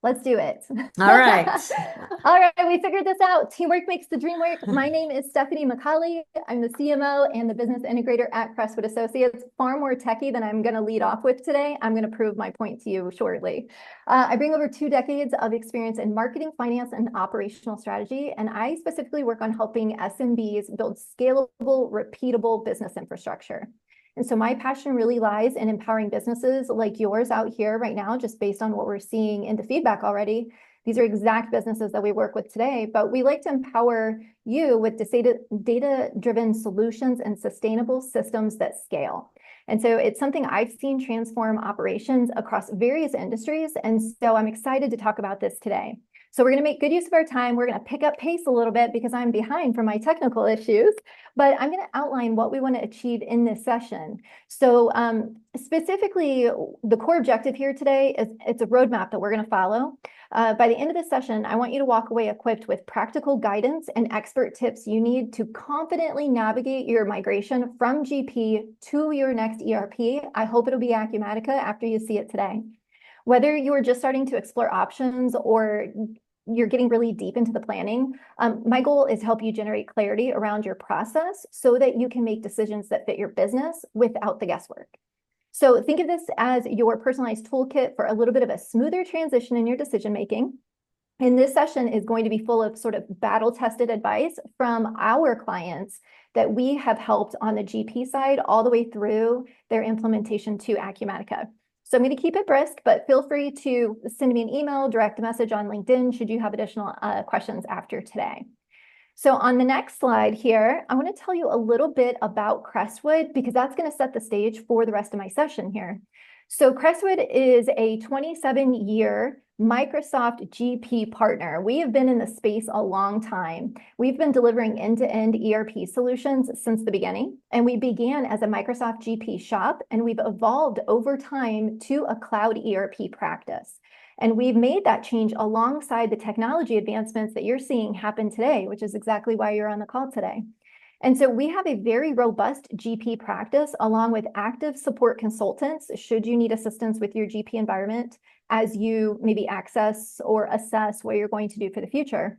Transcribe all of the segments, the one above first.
Let's do it. All right. All right, we figured this out. Teamwork makes the dream work. My name is Stephanie McColly. I'm the CMO and the business integrator at Crestwood Associates. Far more techie than I'm going to lead off with today. I'm going to prove my point to you shortly. I bring over 2 decades of experience in marketing, finance, and operational strategy, and I specifically work on helping SMBs build scalable, repeatable business infrastructure. And so my passion really lies in empowering businesses like yours out here right now, just based on what we're seeing in the feedback already. These are exact businesses that we work with today, but we like to empower you with data-driven solutions and sustainable systems that scale. And so it's something I've seen transform operations across various industries. And so I'm excited to talk about this today. So we're going to make good use of our time. We're going to pick up pace a little bit because I'm behind from my technical issues, but I'm going to outline what we want to achieve in this session. So specifically, the core objective here today is it's a roadmap that we're going to follow. By the end of this session, I want you to walk away equipped with practical guidance and expert tips you need to confidently navigate your migration from GP to your next ERP. I hope it'll be Acumatica after you see it today. Whether you are just starting to explore options or you're getting really deep into the planning, my goal is to help you generate clarity around your process so that you can make decisions that fit your business without the guesswork. So think of this as your personalized toolkit for a little bit of a smoother transition in your decision making. And this session is going to be full of sort of battle-tested advice from our clients that we have helped on the GP side all the way through their implementation to Acumatica. So I'm going to keep it brisk, but feel free to send me an email, direct a message on LinkedIn should you have additional questions after today. So on the next slide here, I want to tell you a little bit about Crestwood because that's going to set the stage for the rest of my session here. So Crestwood is a 27-year Microsoft GP partner. We have been in the space a long time. We've been delivering end-to-end ERP solutions since the beginning, and we began as a Microsoft GP shop, and we've evolved over time to a cloud ERP practice. And we've made that change alongside the technology advancements that you're seeing happen today, which is exactly why you're on the call today. And so we have a very robust GP practice along with active support consultants should you need assistance with your GP environment as you maybe access or assess what you're going to do for the future.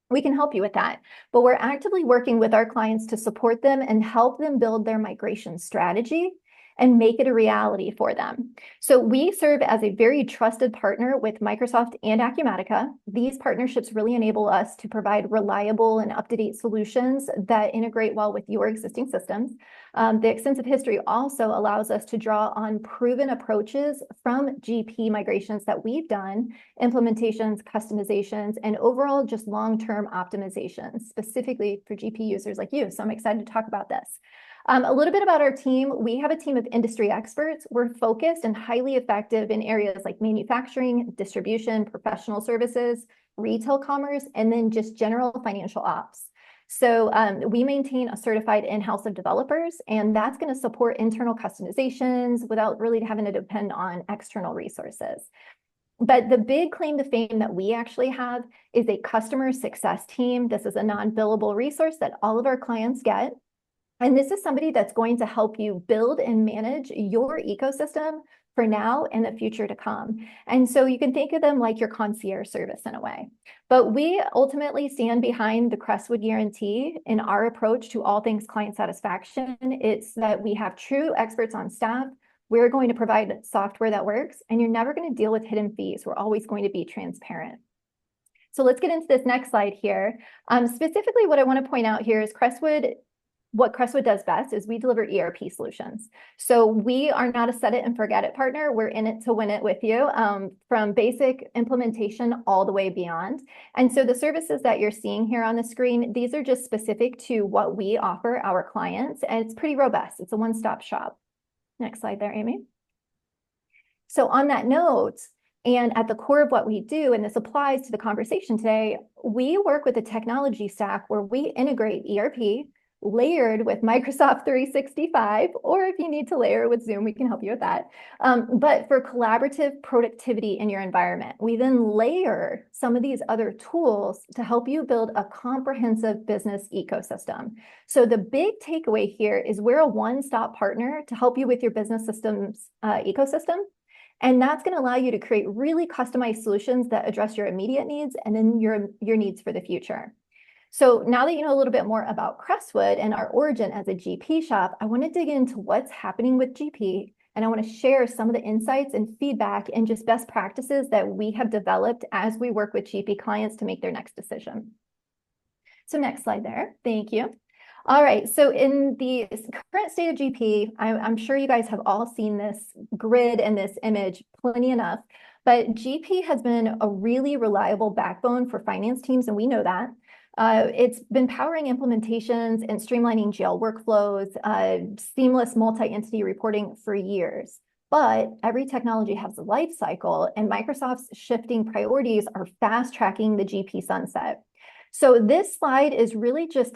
We can help you with that, but we're actively working with our clients to support them and help them build their migration strategy and make it a reality for them. So we serve as a very trusted partner with Microsoft and Acumatica. These partnerships really enable us to provide reliable and up-to-date solutions that integrate well with your existing systems. The extensive history also allows us to draw on proven approaches from GP migrations that we've done, implementations, customizations, and overall just long-term optimizations, specifically for GP users like you. So I'm excited to talk about this. A little bit about our team. We have a team of industry experts. We're focused and highly effective in areas like manufacturing, distribution, professional services, retail commerce, and then just general financial ops. So we maintain a certified in-house of developers, and that's going to support internal customizations without really having to depend on external resources. But the big claim to fame that we actually have is a customer success team. This is a non-billable resource that all of our clients get. And this is somebody that's going to help you build and manage your ecosystem for now and the future to come. And so you can think of them like your concierge service in a way. But we ultimately stand behind the Crestwood guarantee in our approach to all things client satisfaction. It's that we have true experts on staff. We're going to provide software that works, and you're never going to deal with hidden fees. We're always going to be transparent. So let's get into this next slide here. Specifically, what I want to point out here is what Crestwood does best is we deliver ERP solutions. So we are not a set it and forget it partner. We're in it to win it with you, from basic implementation all the way beyond. And so the services that you're seeing here on the screen, these are just specific to what we offer our clients, and it's pretty robust. It's a one-stop shop. Next slide there, Amy. So on that note, and at the core of what we do, and this applies to the conversation today, we work with a technology stack where we integrate ERP layered with Microsoft 365, or if you need to layer with Zoom, we can help you with that. But for collaborative productivity in your environment, we then layer some of these other tools to help you build a comprehensive business ecosystem. So the big takeaway here is we're a one-stop partner to help you with your business systems ecosystem. And that's going to allow you to create really customized solutions that address your immediate needs and then your needs for the future. So now that you know a little bit more about Crestwood and our origin as a GP shop, I want to dig into what's happening with GP, and I want to share some of the insights and feedback and just best practices that we have developed as we work with GP clients to make their next decision. So next slide there. Thank you. All right, so in the current state of GP, I'm sure you guys have all seen this grid and this image plenty enough, but GP has been a really reliable backbone for finance teams, and we know that. It's been powering implementations and streamlining GL workflows, seamless multi-entity reporting for years. But every technology has a life cycle, and Microsoft's shifting priorities are fast-tracking the GP sunset. So this slide is really just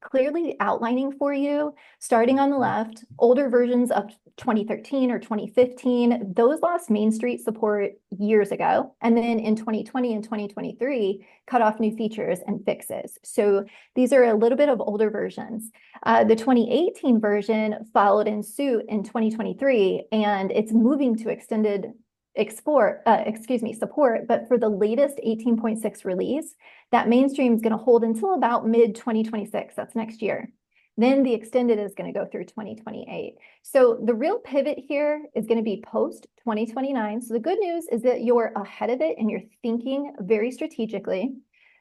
clearly outlining for you, starting on the left, older versions of 2013 or 2015, those lost Main Street support years ago. And then in 2020 and 2023, cut off new features and fixes. So these are a little bit of older versions. The 2018 version followed in suit in 2023, and it's moving to extended support, but for the latest 18.6 release, that mainstream is going to hold until about mid-2026, that's next year. Then the extended is going to go through 2028. So the real pivot here is going to be post-2029. So the good news is that you're ahead of it and you're thinking very strategically.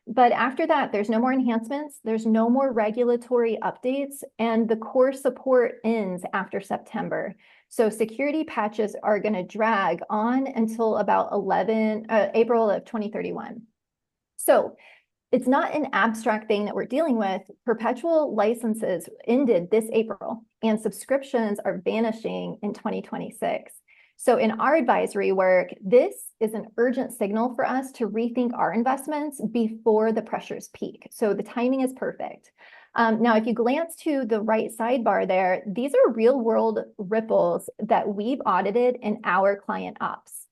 But after that, there's no more enhancements, there's no more regulatory updates, and the core support ends after September. So security patches are going to drag on until about April of 2031. So it's not an abstract thing that we're dealing with. Perpetual licenses ended this April, and subscriptions are vanishing in 2026. So in our advisory work, this is an urgent signal for us to rethink our investments before the pressures peak. So the timing is perfect. Now, if you glance to the right sidebar there, these are real world ripples that we've audited in our client ops.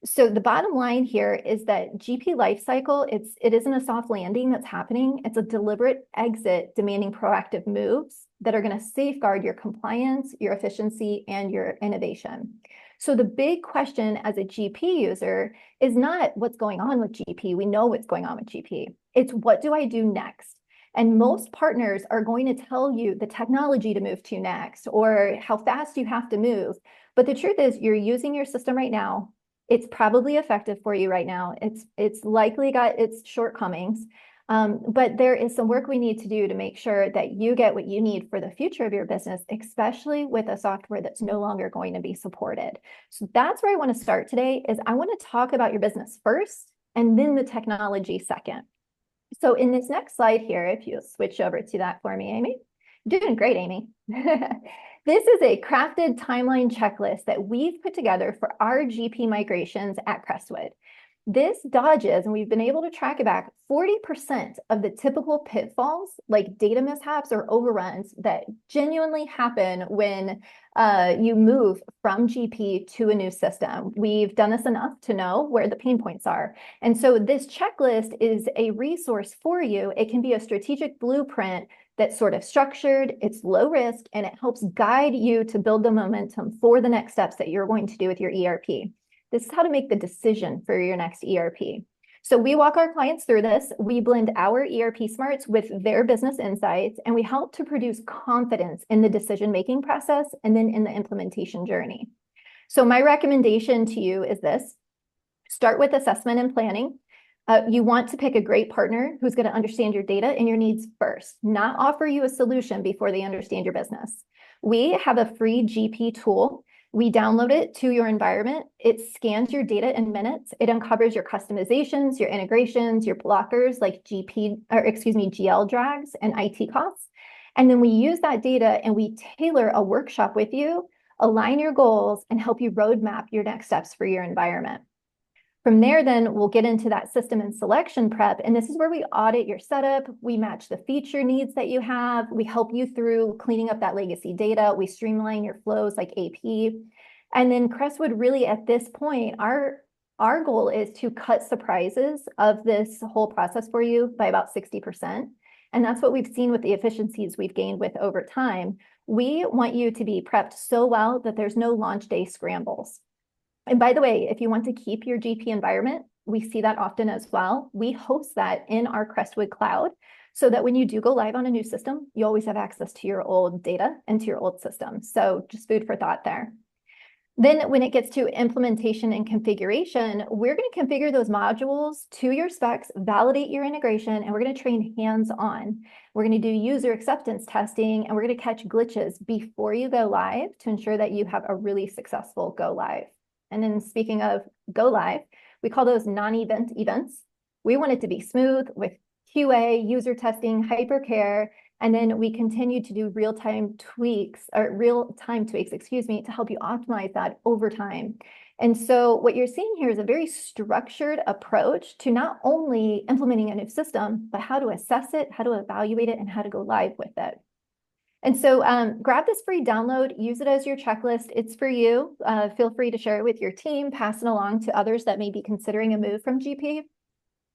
So the bottom line here is that GP lifecycle, it isn't a soft landing that's happening. It's a deliberate exit demanding proactive moves that are going to safeguard your compliance, your efficiency, and your innovation. So the big question as a GP user is not what's going on with GP. We know what's going on with GP. It's what do I do next? And most partners are going to tell you the technology to move to next or how fast you have to move. But the truth is you're using your system right now. It's probably effective for you right now. It's likely got its shortcomings, but there is some work we need to do to make sure that you get what you need for the future of your business, especially with a software that's no longer going to be supported. So that's where I want to start today is I want to talk about your business first and then the technology second. So in this next slide here, if you switch over to that for me, Amy. Doing great, Amy. This is a crafted timeline checklist that we've put together for our GP migrations at Crestwood. This dodges, and we've been able to track it back, 40% of the typical pitfalls, like data mishaps or overruns that genuinely happen when you move from GP to a new system. We've done this enough to know where the pain points are. And so this checklist is a resource for you. It can be a strategic blueprint that's sort of structured, it's low risk, and it helps guide you to build the momentum for the next steps that you're going to do with your ERP. This is how to make the decision for your next ERP. So we walk our clients through this. We blend our ERP smarts with their business insights, and we help to produce confidence in the decision-making process and then in the implementation journey. So my recommendation to you is this. Start with assessment and planning. You want to pick a great partner who's going to understand your data and your needs first, not offer you a solution before they understand your business. We have a free GP tool. We download it to your environment. It scans your data in minutes. It uncovers your customizations, your integrations, your blockers like GL drags and IT costs. And then we use that data and we tailor a workshop with you, align your goals, and help you roadmap your next steps for your environment. From there, then we'll get into that system and selection prep. And this is where we audit your setup. We match the feature needs that you have. We help you through cleaning up that legacy data. We streamline your flows like AP. And then Crestwood really at this point, our goal is to cut surprises of this whole process for you by about 60%. And that's what we've seen with the efficiencies we've gained with over time. We want you to be prepped so well that there's no launch day scrambles. And by the way, if you want to keep your GP environment, we see that often as well. We host that in our Crestwood cloud so that when you do go live on a new system, you always have access to your old data and to your old system. So just food for thought there. Then when it gets to implementation and configuration, we're going to configure those modules to your specs, validate your integration, and we're going to train hands-on. We're going to do user acceptance testing, and we're going to catch glitches before you go live to ensure that you have a really successful go live. And then speaking of go live, we call those non-event events. We want it to be smooth with QA, user testing, hypercare, and then we continue to do real-time tweaks, excuse me, to help you optimize that over time. And so what you're seeing here is a very structured approach to not only implementing a new system, but how to assess it, how to evaluate it, and how to go live with it. And so grab this free download, use it as your checklist. It's for you. Feel free to share it with your team, pass it along to others that may be considering a move from GP.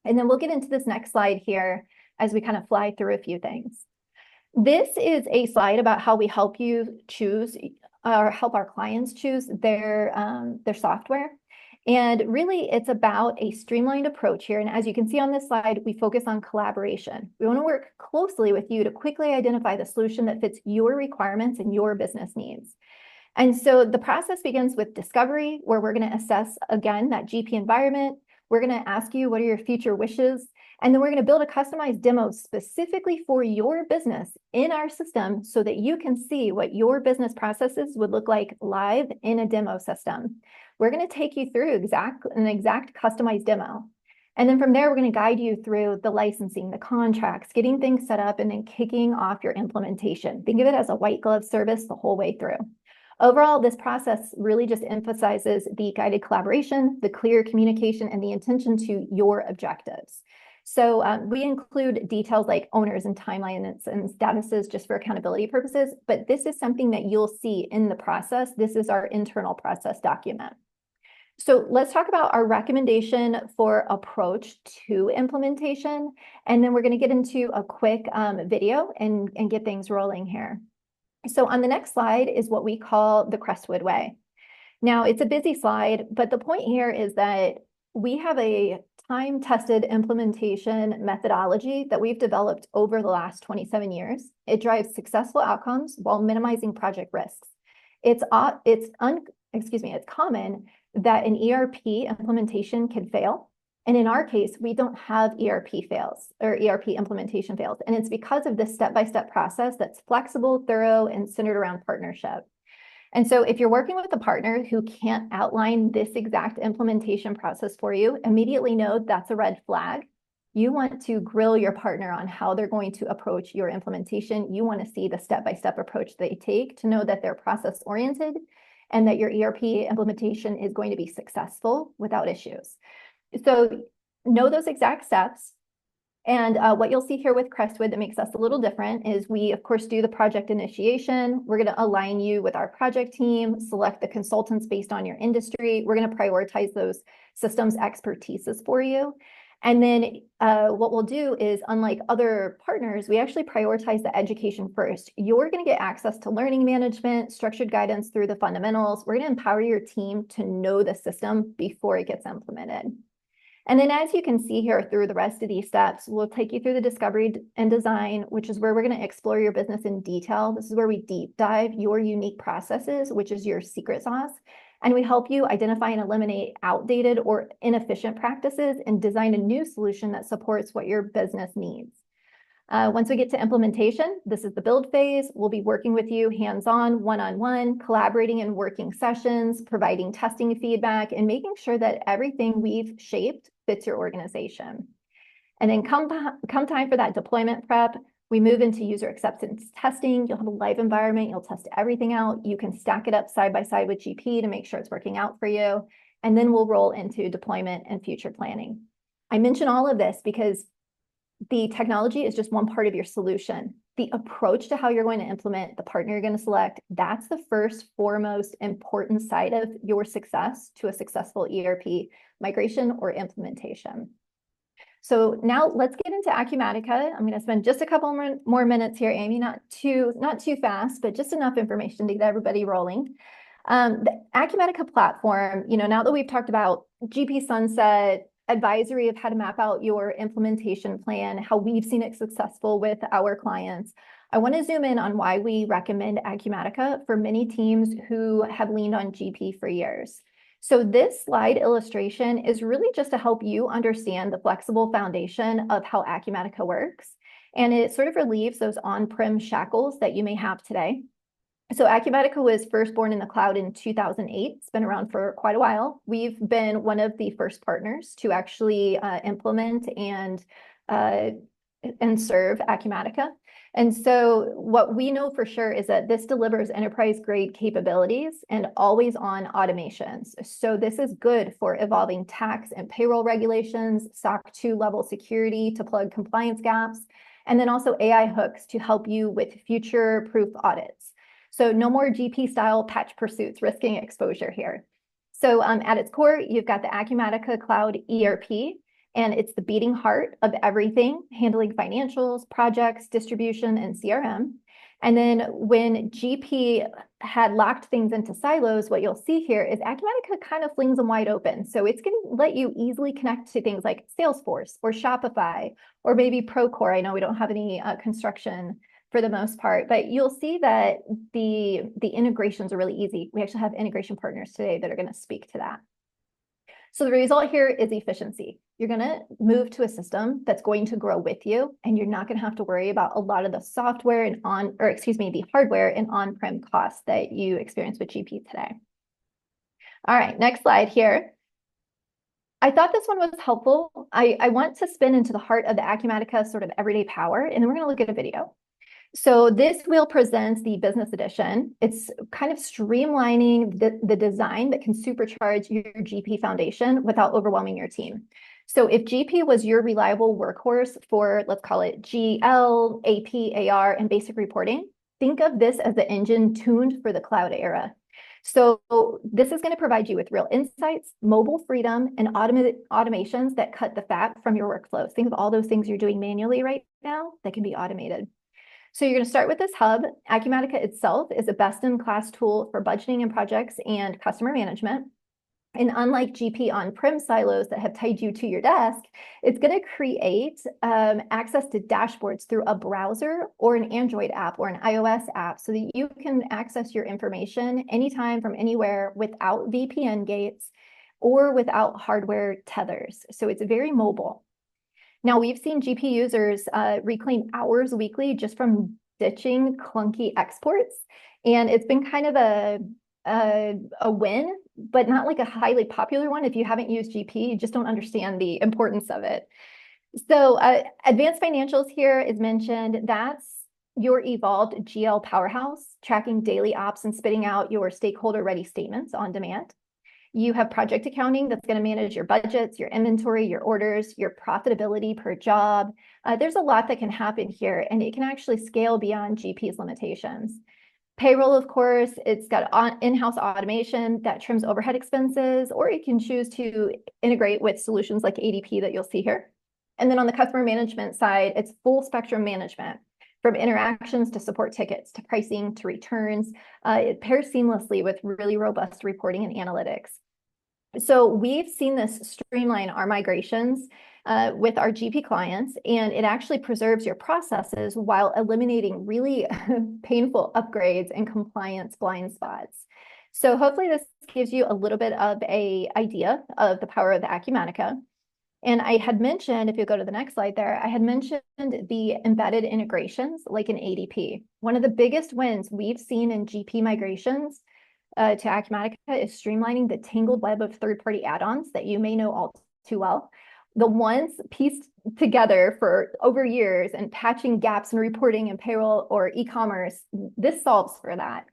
And then we'll get into this next slide here as we kind of fly through a few things. This is a slide about how we help you choose or help our clients choose their software. And really, it's about a streamlined approach here. And as you can see on this slide, we focus on collaboration. We want to work closely with you to quickly identify the solution that fits your requirements and your business needs. And so the process begins with discovery, where we're going to assess, again, that GP environment. We're going to ask you, what are your future wishes? And then we're going to build a customized demo specifically for your business in our system so that you can see what your business processes would look like live in a demo system. We're going to take you through an exact customized demo. And then from there, we're going to guide you through the licensing, the contracts, getting things set up, and then kicking off your implementation. Think of it as a white glove service the whole way through. Overall, this process really just emphasizes the guided collaboration, the clear communication, and the attention to your objectives. So we include details like owners and timelines and statuses just for accountability purposes, but this is something that you'll see in the process. This is our internal process document. So let's talk about our recommendation for approach to implementation, and then we're going to get into a quick video and get things rolling here. So on the next slide is what we call the Crestwood way. Now, it's a busy slide, but the point here is that we have a time-tested implementation methodology that we've developed over the last 27 years. It drives successful outcomes while minimizing project risks. It's common that an ERP implementation can fail. And in our case, we don't have ERP fails or ERP implementation fails. And it's because of this step-by-step process that's flexible, thorough, and centered around partnership. And so if you're working with a partner who can't outline this exact implementation process for you, immediately know that's a red flag. You want to grill your partner on how they're going to approach your implementation. You want to see the step-by-step approach they take to know that they're process-oriented and that your ERP implementation is going to be successful without issues. So know those exact steps. And what you'll see here with Crestwood that makes us a little different is we, of course, do the project initiation. We're going to align you with our project team, select the consultants based on your industry. We're going to prioritize those systems expertises for you. And then what we'll do is, unlike other partners, we actually prioritize the education first. You're going to get access to learning management, structured guidance through the fundamentals. We're going to empower your team to know the system before it gets implemented. And then as you can see here through the rest of these steps, we'll take you through the discovery and design, which is where we're going to explore your business in detail. This is where we deep dive your unique processes, which is your secret sauce. And we help you identify and eliminate outdated or inefficient practices and design a new solution that supports what your business needs. Once we get to implementation, this is the build phase. We'll be working with you hands-on, one-on-one, collaborating in working sessions, providing testing feedback, and making sure that everything we've shaped fits your organization. And then come time for that deployment prep, we move into user acceptance testing. You'll have a live environment. You'll test everything out. You can stack it up side by side with GP to make sure it's working out for you. And then we'll roll into deployment and future planning. I mention all of this because the technology is just one part of your solution. The approach to how you're going to implement, the partner you're going to select, that's the first, foremost important side of your success to a successful ERP migration or implementation. So now let's get into Acumatica. I'm going to spend just a couple more minutes here, Amy, not too fast, but just enough information to get everybody rolling. The Acumatica platform, now that we've talked about GP sunset, advisory of how to map out your implementation plan, how we've seen it successful with our clients, I want to zoom in on why we recommend Acumatica for many teams who have leaned on GP for years. So this slide illustration is really just to help you understand the flexible foundation of how Acumatica works. And it sort of relieves those on-prem shackles that you may have today. So Acumatica was first born in the cloud in 2008. It's been around for quite a while. We've been one of the first partners to actually implement and serve Acumatica. And so what we know for sure is that this delivers enterprise-grade capabilities and always-on automations. So this is good for evolving tax and payroll regulations, SOC 2 level security to plug compliance gaps, and then also AI hooks to help you with future-proof audits. So no more GP-style patch pursuits risking exposure here. So at its core, you've got the Acumatica Cloud ERP, and it's the beating heart of everything, handling financials, projects, distribution, and CRM. And then when GP had locked things into silos, what you'll see here is Acumatica kind of flings them wide open. So it's going to let you easily connect to things like Salesforce or Shopify or maybe Procore. I know we don't have any construction for the most part, but you'll see that the integrations are really easy. We actually have integration partners today that are going to speak to that. So the result here is efficiency. You're going to move to a system that's going to grow with you, and you're not going to have to worry about a lot of the software and the hardware and on-prem costs that you experience with GP today. All right, next slide here. I thought this one was helpful. I want to spin into the heart of the Acumatica sort of everyday power, and then we're going to look at a video. So this wheel presents the business edition. It's kind of streamlining the design that can supercharge your GP foundation without overwhelming your team. So if GP was your reliable workhorse for, let's call it GL, AP, AR, and basic reporting, think of this as the engine tuned for the cloud era. So this is going to provide you with real insights, mobile freedom, and automations that cut the fat from your workflows. Think of all those things you're doing manually right now that can be automated. So you're going to start with this hub. Acumatica itself is a best-in-class tool for budgeting and projects and customer management. And unlike GP on-prem silos that have tied you to your desk, it's going to create access to dashboards through a browser or an Android app or an iOS app so that you can access your information anytime from anywhere without VPN gates or without hardware tethers. So it's very mobile. Now, we've seen GP users reclaim hours weekly just from ditching clunky exports. And it's been kind of a win, but not like a highly popular one. If you haven't used GP, you just don't understand the importance of it. So advanced financials here is mentioned. That's your evolved GL powerhouse, tracking daily ops and spitting out your stakeholder-ready statements on demand. You have project accounting that's going to manage your budgets, your inventory, your orders, your profitability per job. There's a lot that can happen here, and it can actually scale beyond GP's limitations. Payroll, of course, it's got in-house automation that trims overhead expenses, or you can choose to integrate with solutions like ADP that you'll see here. And then on the customer management side, it's full spectrum management. From interactions to support tickets, to pricing, to returns. It pairs seamlessly with really robust reporting and analytics. So we've seen this streamline our migrations with our GP clients, and it actually preserves your processes while eliminating really painful upgrades and compliance blind spots. So hopefully this gives you a little bit of an idea of the power of the Acumatica. And I had mentioned, if you go to the next slide there, I had mentioned the embedded integrations like an ADP. One of the biggest wins we've seen in GP migrations to Acumatica is streamlining the tangled web of third-party add-ons that you may know all too well. The ones pieced together for over years and patching gaps in reporting and payroll or e-commerce, this solves for that.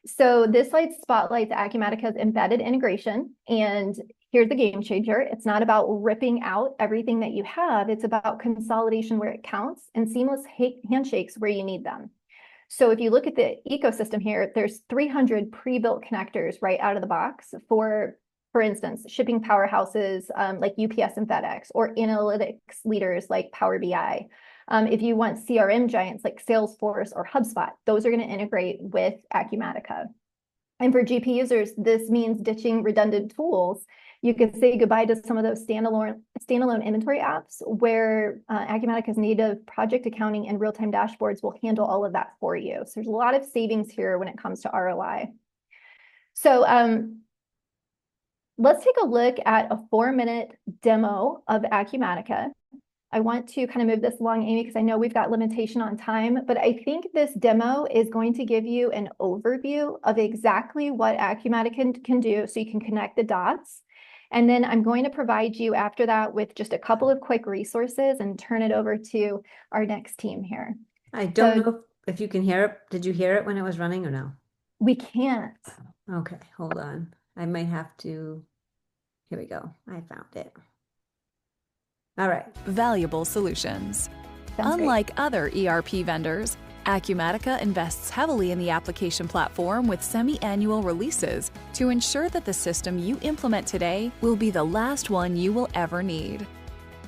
So this slide spotlights Acumatica's embedded integration, and here's the game changer. It's not about ripping out everything that you have. It's about consolidation where it counts and seamless handshakes where you need them. So if you look at the ecosystem here, there's 300 pre-built connectors right out of the box for instance, shipping powerhouses like UPS and FedEx, or analytics leaders like Power BI. If you want CRM giants like Salesforce or HubSpot, those are going to integrate with Acumatica. And for GP users, this means ditching redundant tools. You could say goodbye to some of those standalone inventory apps where Acumatica's native project accounting and real-time dashboards will handle all of that for you. So there's a lot of savings here when it comes to ROI. So let's take a look at a 4-minute demo of Acumatica. I want to kind of move this along, Amy, because I know we've got limitation on time, but I think this demo is going to give you an overview of exactly what Acumatica can do so you can connect the dots. And then I'm going to provide you after that with just a couple of quick resources and turn it over to our next team here. I don't know if you can hear it. Did you hear it when it was running or no? We can't. Okay, hold on. I might have to. Here we go. I found it. All right. Valuable solutions. Sounds Unlike other ERP vendors, Acumatica invests heavily in the application platform with semi-annual releases to ensure that the system you implement today will be the last one you will ever need.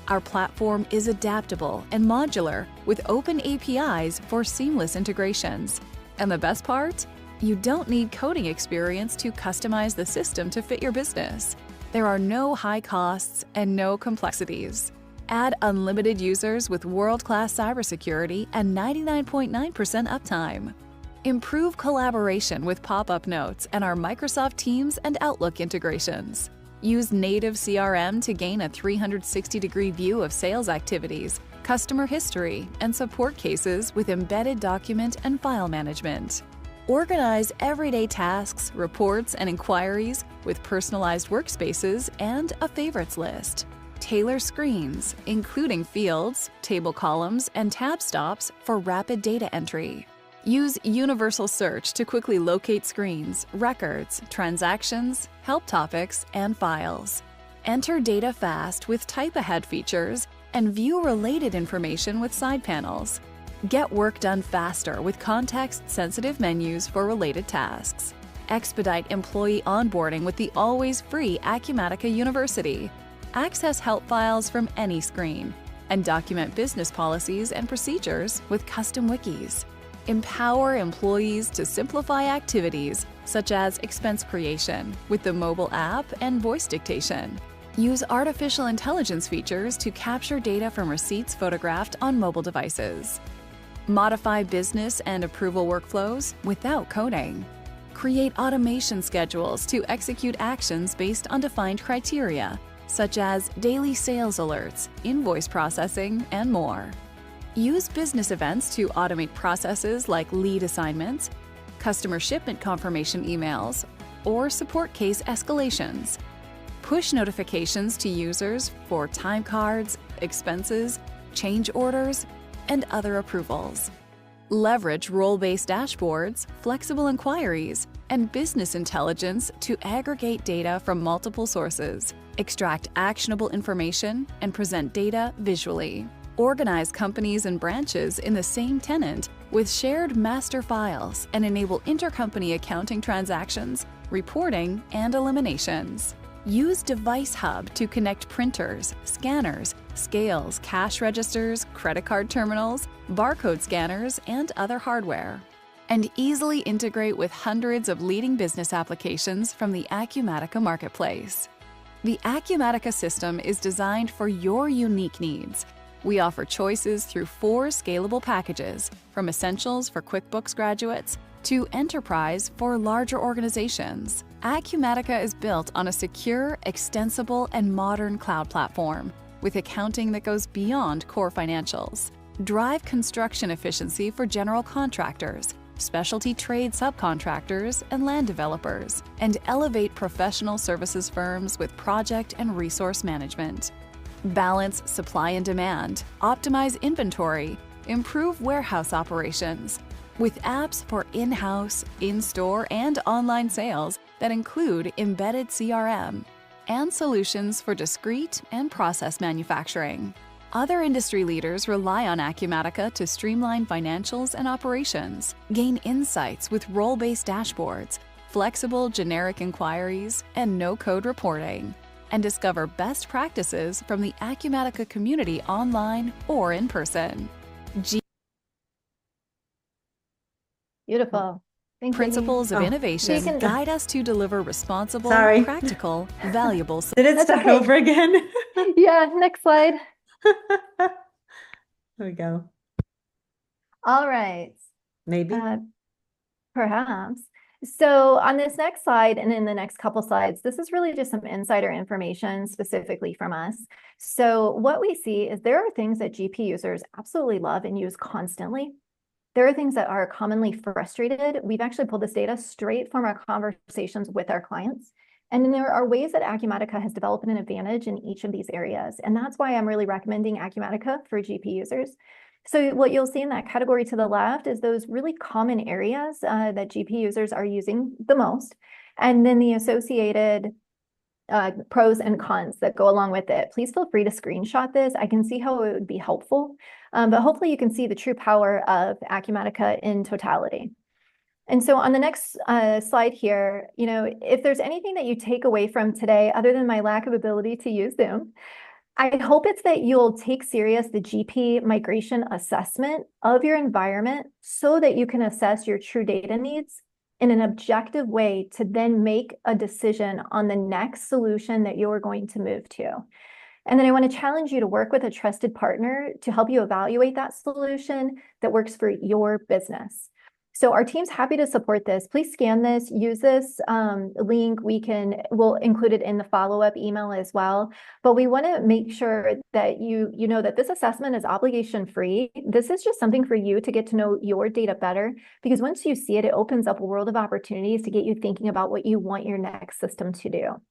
Our platform is adaptable and modular with open APIs for seamless integrations. And the best part? You don't need coding experience to customize the system to fit your business. There are no high costs and no complexities. Add unlimited users with world-class cybersecurity and 99.9% uptime. Improve collaboration with pop-up notes and our Microsoft Teams and Outlook integrations. Use native CRM to gain a 360-degree view of sales activities, customer history, and support cases with embedded document and file management. Organize everyday tasks, reports, and inquiries with personalized workspaces and a favorites list. Tailor screens, including fields, table columns, and tab stops for rapid data entry. Use universal search to quickly locate screens, records, transactions, help topics, and files. Enter data fast with type-ahead features and view related information with side panels. Get work done faster with context-sensitive menus for related tasks. Expedite employee onboarding with the always-free Acumatica University. Access help files from any screen, and document business policies and procedures with custom wikis. Empower employees to simplify activities such as expense creation with the mobile app and voice dictation. Use artificial intelligence features to capture data from receipts photographed on mobile devices. Modify business and approval workflows without coding. Create automation schedules to execute actions based on defined criteria, such as daily sales alerts, invoice processing, and more. Use business events to automate processes like lead assignments, customer shipment confirmation emails, or support case escalations. Push notifications to users for time cards, expenses, change orders, and other approvals. Leverage role-based dashboards, flexible inquiries, and business intelligence to aggregate data from multiple sources, extract actionable information, and present data visually. Organize companies and branches in the same tenant with shared master files and enable intercompany accounting transactions, reporting, and eliminations. Use Device Hub to connect printers, scanners, scales, cash registers, credit card terminals, barcode scanners, and other hardware. And easily integrate with hundreds of leading business applications from the Acumatica marketplace. The Acumatica system is designed for your unique needs. We offer choices through 4 scalable packages, from Essentials for QuickBooks graduates to Enterprise for larger organizations. Acumatica is built on a secure, extensible, and modern cloud platform with accounting that goes beyond core financials. Drive construction efficiency for general contractors, specialty trade subcontractors, and land developers, and elevate professional services firms with project and resource management. Balance supply and demand, optimize inventory, improve warehouse operations, with apps for in-house, in-store, and online sales that include embedded CRM, and solutions for discrete and process manufacturing. Other industry leaders rely on Acumatica to streamline financials and operations, gain insights with role-based dashboards, flexible generic inquiries, and no-code reporting, and discover best practices from the Acumatica community online or in person. Beautiful. Thanks, Amy. Principles of Oh, innovation you can- guide us to deliver responsible, Sorry. practical, valuable Did it That's start okay. over again? Yeah, next slide. There we go. All right. Maybe. Perhaps. So on this next slide and in the next couple slides, this is really just some insider information specifically from us. So what we see is there are things that GP users absolutely love and use constantly. There are things that are commonly frustrated. We've actually pulled this data straight from our conversations with our clients. And then there are ways that Acumatica has developed an advantage in each of these areas. And that's why I'm really recommending Acumatica for GP users. So what you'll see in that category to the left is those really common areas that GP users are using the most, and then the associated pros and cons that go along with it. Please feel free to screenshot this. I can see how it would be helpful, but hopefully you can see the true power of Acumatica in totality. And so on the next slide here, if there's anything that you take away from today, other than my lack of ability to use Zoom, I hope it's that you'll take serious the GP migration assessment of your environment so that you can assess your true data needs in an objective way to then make a decision on the next solution that you're going to move to. And then I want to challenge you to work with a trusted partner to help you evaluate that solution that works for your business. So our team's happy to support this. Please scan this, use this link. We'll include it in the follow-up email as well. But we want to make sure that you know that this assessment is obligation-free. This is just something for you to get to know your data better, because once you see it, it opens up a world of opportunities to get you thinking about what you want your next system to do.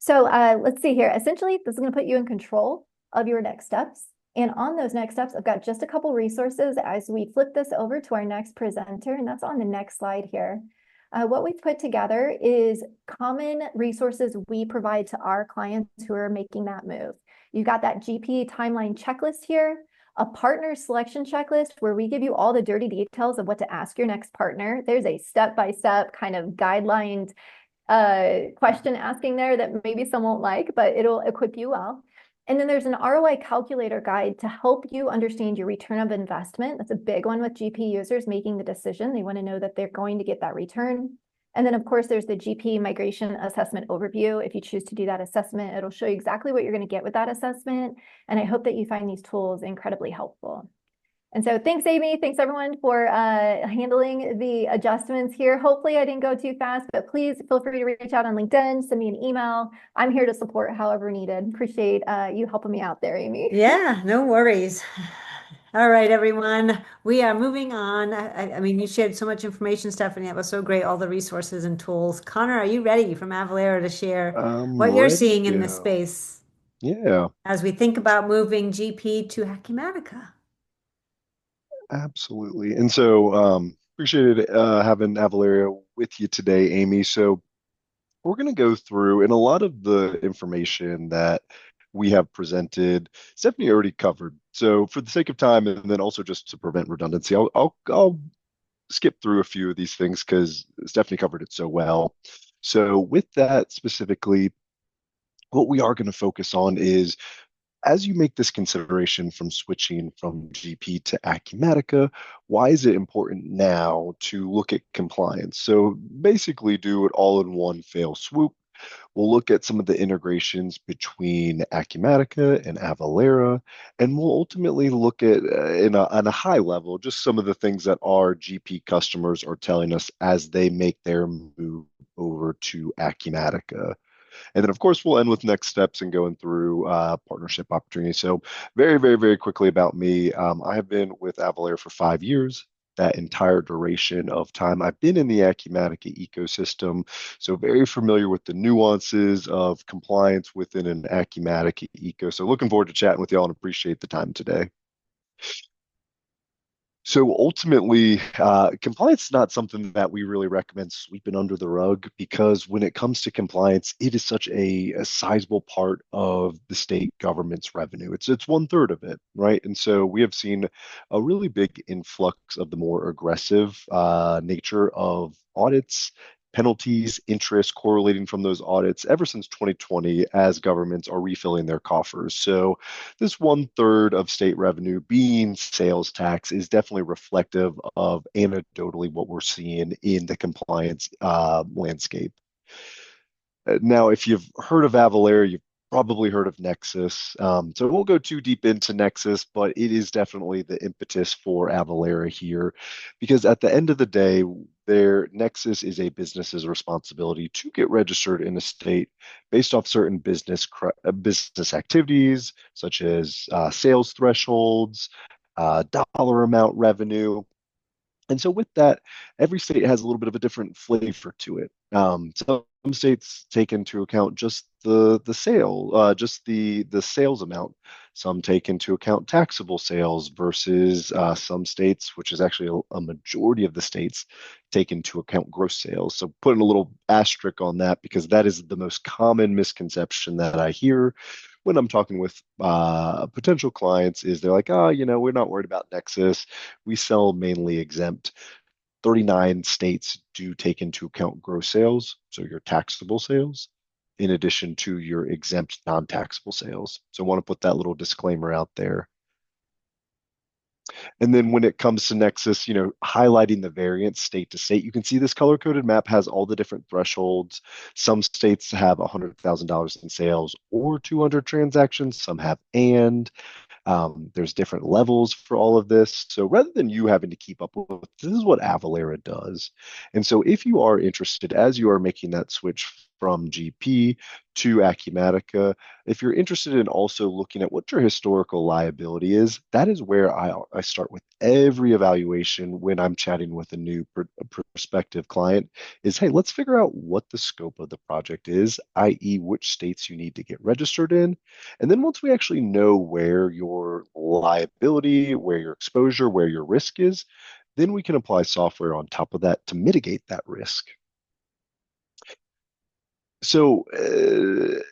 So let's see here. Essentially, this is going to put you in control of your next steps. And on those next steps, I've got just a couple resources as we flip this over to our next presenter, and that's on the next slide here. What we've put together is common resources we provide to our clients who are making that move. You've got that GP timeline checklist here, a partner selection checklist where we give you all the dirty details of what to ask your next partner. There's a step-by-step kind of guidelined question asking there that maybe some won't like, but it'll equip you well. And then there's an ROI calculator guide to help you understand your return of investment. That's a big one with GP users making the decision. They want to know that they're going to get that return. And then, of course, there's the GP migration assessment overview. If you choose to do that assessment, it'll show you exactly what you're going to get with that assessment. And I hope that you find these tools incredibly helpful. And so thanks, Amy. Thanks, everyone, for handling the adjustments here. Hopefully I didn't go too fast, but please feel free to reach out on LinkedIn, send me an email. I'm here to support however needed. Appreciate you helping me out there, Amy. Yeah, no worries. All right, everyone. We are moving on. I mean, you shared so much information, Stephanie. That was so great. All the resources and tools. Connor, are you ready from Avalara to share what you're seeing in this space? Yeah, As we think about moving GP to Acumatica. absolutely. And so appreciated having Avalaria with you today, Amy. So we're going to go through, and a lot of the information that we have presented, Stephanie already covered. So for the sake of time, and then also just to prevent redundancy, I'll skip through a few of these things because Stephanie covered it so well. So with that specifically, what we are going to focus on is, as you make this consideration from switching from GP to Acumatica, why is it important now to look at compliance? So basically do it all in one fell swoop. We'll look at some of the integrations between Acumatica and Avalara, and we'll ultimately look at, on a high level, just some of the things that our GP customers are telling us as they make their move over to Acumatica. And then, of course, we'll end with next steps and going through partnership opportunities. So very, very, very quickly about me. I have been with Avalara for 5 years. That entire duration of time, I've been in the Acumatica ecosystem. So very familiar with the nuances of compliance within an Acumatica eco. So looking forward to chatting with y'all and appreciate the time today. So ultimately, compliance is not something that we really recommend sweeping under the rug, because when it comes to compliance, it is such a sizable part of the state government's revenue. It's 1/3 of it, right? And so we have seen a really big influx of the more aggressive nature of audits penalties, interest correlating from those audits ever since 2020 as governments are refilling their coffers. So this 1/3 of state revenue being sales tax is definitely reflective of anecdotally what we're seeing in the compliance landscape. Now, if you've heard of Avalara, you've probably heard of Nexus. So we won't go too deep into Nexus, but it is definitely the impetus for Avalara here, because at the end of the day, their Nexus is a business's responsibility to get registered in a state based off certain business activities, such as sales thresholds, dollar amount revenue. And so with that, every state has a little bit of a different flavor to it. Some states take into account just the sales amount. Some take into account taxable sales versus some states, which is actually a majority of the states, take into account gross sales. So putting a little asterisk on that because that is the most common misconception that I hear when I'm talking with potential clients is they're like, oh, we're not worried about Nexus. We sell mainly exempt. 39 states do take into account gross sales, so your taxable sales, in addition to your exempt non-taxable sales. So I want to put that little disclaimer out there. And then when it comes to Nexus, highlighting the variance state to state, you can see this color-coded map has all the different thresholds. Some states have $100,000 in sales or 200 transactions. Some have there's different levels for all of this. So rather than you having to keep up with, this is what Avalara does. And so if you are interested, as you are making that switch from GP to Acumatica, if you're interested in also looking at what your historical liability is, that is where I start with every evaluation when I'm chatting with a new prospective client is, hey, let's figure out what the scope of the project is, i.e. which states you need to get registered in. And then once we actually know where your liability, where your exposure, where your risk is, then we can apply software on top of that to mitigate that risk. So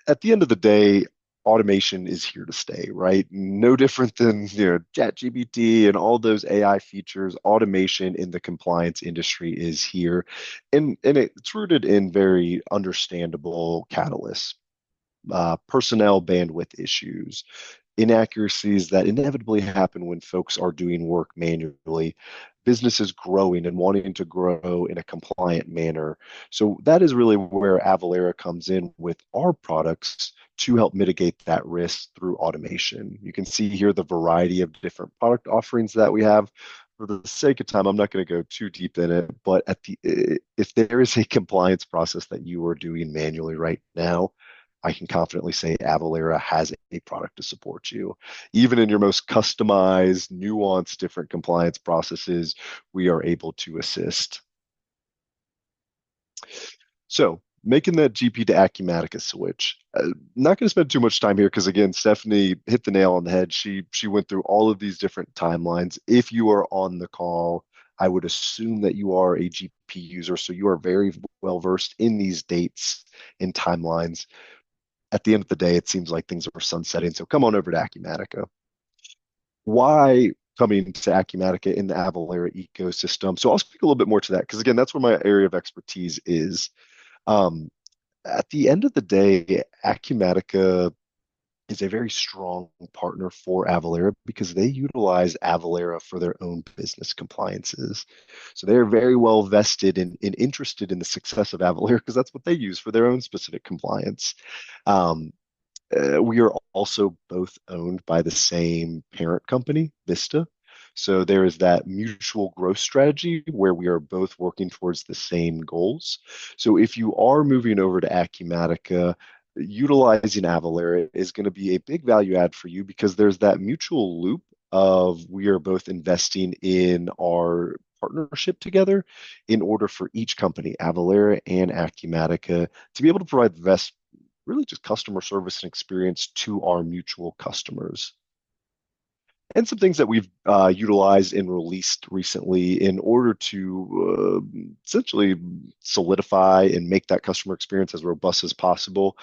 at the end of the day, automation is here to stay, right? No different than ChatGPT and all those AI features. Automation in the compliance industry is here, and it's rooted in very understandable catalysts, personnel bandwidth issues, inaccuracies that inevitably happen when folks are doing work manually, businesses growing and wanting to grow in a compliant manner. So that is really where Avalara comes in with our products to help mitigate that risk through automation. You can see here the variety of different product offerings that we have. For the sake of time, I'm not going to go too deep in it, but if there is a compliance process that you are doing manually right now, I can confidently say Avalara has a product to support you. Even in your most customized, nuanced, different compliance processes, we are able to assist. So making that GP to Acumatica switch. Not going to spend too much time here because, again, Stephanie hit the nail on the head. She went through all of these different timelines. If you are on the call, I would assume that you are a GP user, so you are very well versed in these dates and timelines. At the end of the day, it seems like things are sunsetting. So come on over to Acumatica. Why coming to Acumatica in the Avalara ecosystem? So I'll speak a little bit more to that because, again, that's where my area of expertise is. At the end of the day, Acumatica is a very strong partner for Avalara because they utilize Avalara for their own business compliances. So they're very well vested and interested in the success of Avalara because that's what they use for their own specific compliance. We are also both owned by the same parent company, Vista. So there is that mutual growth strategy where we are both working towards the same goals. So if you are moving over to Acumatica, utilizing Avalara is going to be a big value add for you because there's that mutual loop of we are both investing in our partnership together in order for each company, Avalara and Acumatica, to be able to provide the best, really just customer service and experience to our mutual customers. And some things that we've utilized and released recently in order to essentially solidify and make that customer experience as robust as possible.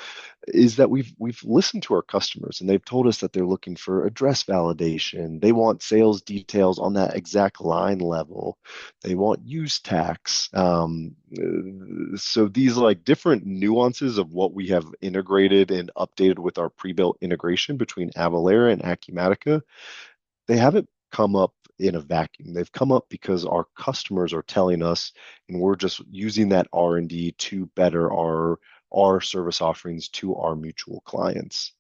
is that we've listened to our customers, and they've told us that they're looking for address validation. They want sales details on that exact line level. They want use tax. So these like different nuances of what we have integrated and updated with our pre-built integration between Avalara and Acumatica, they haven't come up in a vacuum. They've come up because our customers are telling us, and we're just using that R&D to better our service offerings to our mutual clients.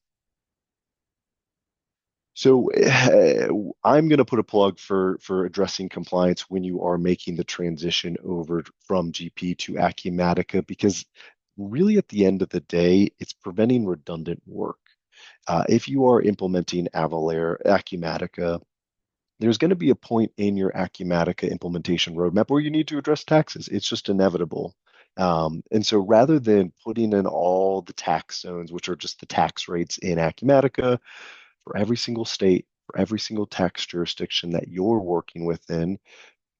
So I'm going to put a plug for addressing compliance when you are making the transition over from GP to Acumatica, because really at the end of the day, it's preventing redundant work. If you are implementing Acumatica, there's going to be a point in your Acumatica implementation roadmap where you need to address taxes. It's just inevitable. And so rather than putting in all the tax zones, which are just the tax rates in Acumatica for every single state, for every single tax jurisdiction that you're working within,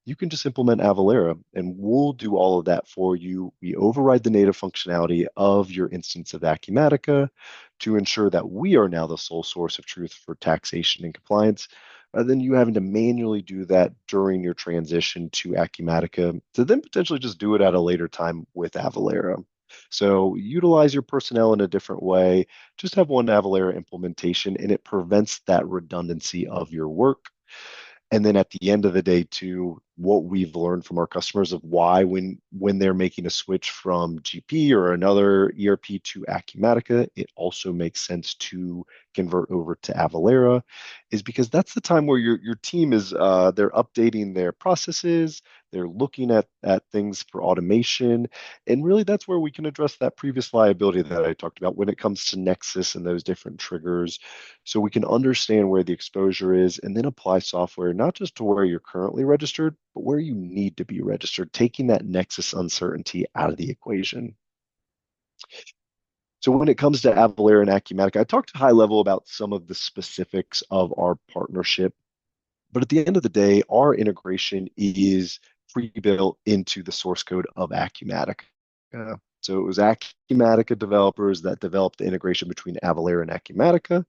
you can just implement Avalara and we'll do all of that for you. We override the native functionality of your instance of Acumatica to ensure that we are now the sole source of truth for taxation and compliance, rather than you having to manually do that during your transition to Acumatica to then potentially just do it at a later time with Avalara. So utilize your personnel in a different way. Just have one Avalara implementation, and it prevents that redundancy of your work. And then at the end of the day, too, what we've learned from our customers of why when they're making a switch from GP or another ERP to Acumatica, it also makes sense to convert over to Avalara, is because that's the time where your team is they're updating their processes, they're looking at things for automation, and really that's where we can address that previous liability that I talked about when it comes to Nexus and those different triggers, so we can understand where the exposure is and then apply software not just to where you're currently registered, but where you need to be registered, taking that Nexus uncertainty out of the equation. So when it comes to Avalara and Acumatica, I talked high level about some of the specifics of our partnership, but at the end of the day, our integration is pre-built into the source code of Acumatica. So it was Acumatica developers that developed the integration between Avalara and Acumatica.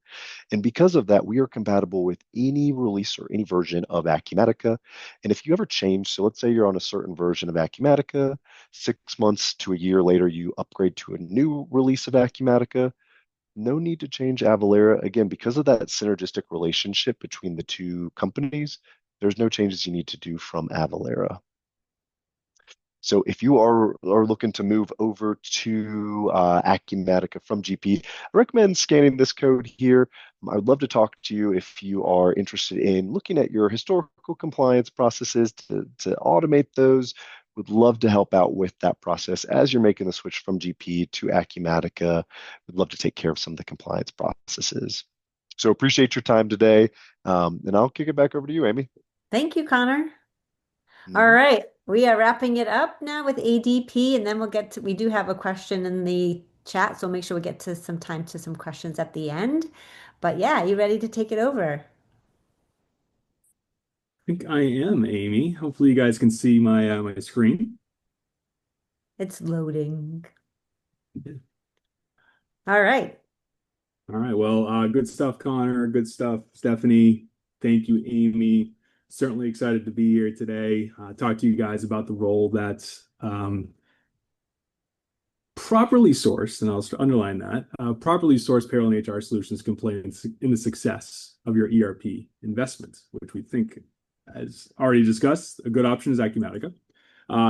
And because of that, we are compatible with any release or any version of Acumatica. And if you ever change, so let's say you're on a certain version of Acumatica, 6 months to a year later, you upgrade to a new release of Acumatica, no need to change Avalara. Again, because of that synergistic relationship between the two companies, there's no changes you need to do from Avalara. So if you are looking to move over to Acumatica from GP, I recommend scanning this code here. I would love to talk to you if you are interested in looking at your historical compliance processes to automate those. Would love to help out with that process as you're making the switch from GP to Acumatica. Would love to take care of some of the compliance processes. So appreciate your time today. And I'll kick it back over to you, Amy. Thank you, Connor. All right, we are wrapping it up now with ADP, and then we do have a question in the chat, so make sure we get to some time to some questions at the end. But yeah, you ready to take it over? I think I am, Amy. Hopefully you guys can see my my screen. It's loading. All right. All right. Well, good stuff, Connor. Good stuff, Stephanie. Thank you, Amy. Certainly excited to be here today. Talk to you guys about the role that's properly sourced, and I'll underline that, properly sourced payroll and HR solutions can play in the success of your ERP investments, which we think, as already discussed, a good option is Acumatica.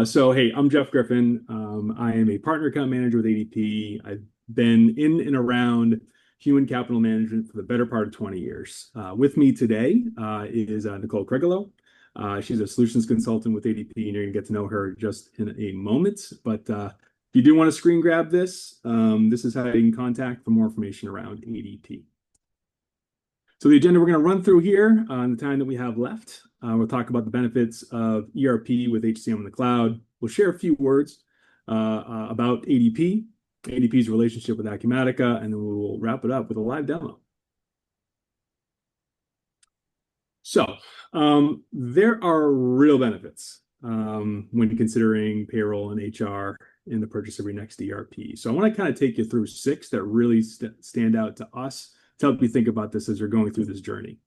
So, hey, I'm Jeff Griffin. I am a partner account manager with ADP. I've been in and around human capital management for the better part of 20 years. With me today is Nicole Cregolo. She's a solutions consultant with ADP, and you're going to get to know her just in a moment. But if you do want to screen grab this, this is how you can contact for more information around ADP. So the agenda we're going to run through here on the time that we have left. We'll talk about the benefits of ERP with HCM in the cloud. We'll share a few words about ADP, ADP's relationship with Acumatica, and then we will wrap it up with a live demo. So there are real benefits when considering payroll and HR in the purchase of your next ERP. So I want to kind of take you through 6 that really stand out to us to help you think about this as you're going through this journey.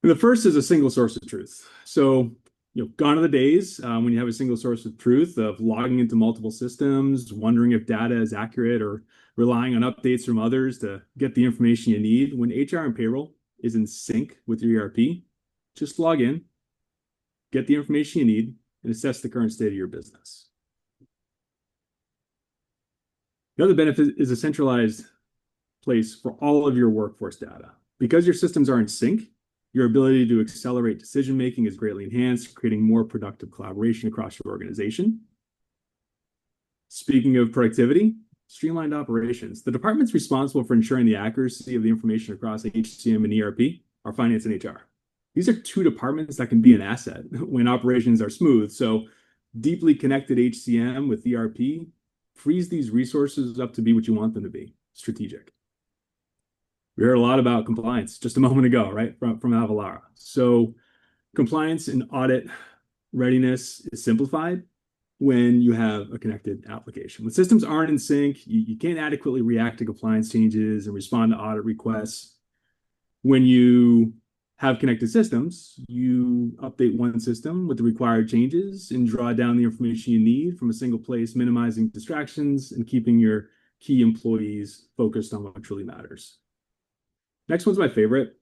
And the first is a single source of truth. So, gone are the days when you have a single source of truth of logging into multiple systems, wondering if data is accurate, or relying on updates from others to get the information you need. When HR and payroll is in sync with your ERP, just log in, get the information you need, and assess the current state of your business. The other benefit is a centralized place for all of your workforce data. Because your systems are in sync, your ability to accelerate decision-making is greatly enhanced, creating more productive collaboration across your organization. Speaking of productivity, streamlined operations. The departments responsible for ensuring the accuracy of the information across HCM and ERP are finance and HR. These are 2 departments that can be an asset when operations are smooth. So deeply connected HCM with ERP frees these resources up to be what you want them to be, strategic. We heard a lot about compliance just a moment ago, right, from Avalara. So compliance and audit readiness is simplified when you have a connected application. When systems aren't in sync, you can't adequately react to compliance changes and respond to audit requests. When you have connected systems, you update one system with the required changes and draw down the information you need from a single place, minimizing distractions and keeping your key employees focused on what truly matters. Next one's my favorite.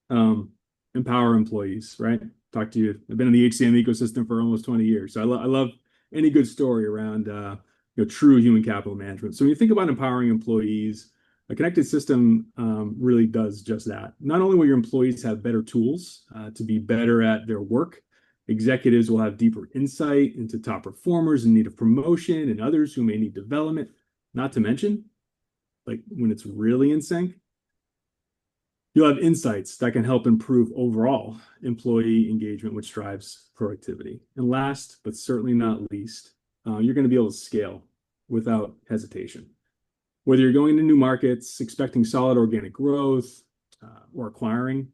Empower employees, right? Talk to you. I've been in the HCM ecosystem for almost 20 years. So I love any good story around true human capital management. So when you think about empowering employees, a connected system really does just that. Not only will your employees have better tools to be better at their work, executives will have deeper insight into top performers in need of promotion and others who may need development. Not to mention, like when it's really in sync, you'll have insights that can help improve overall employee engagement, which drives productivity. And last, but certainly not least, you're going to be able to scale without hesitation. Whether you're going to new markets, expecting solid organic growth, or acquiring,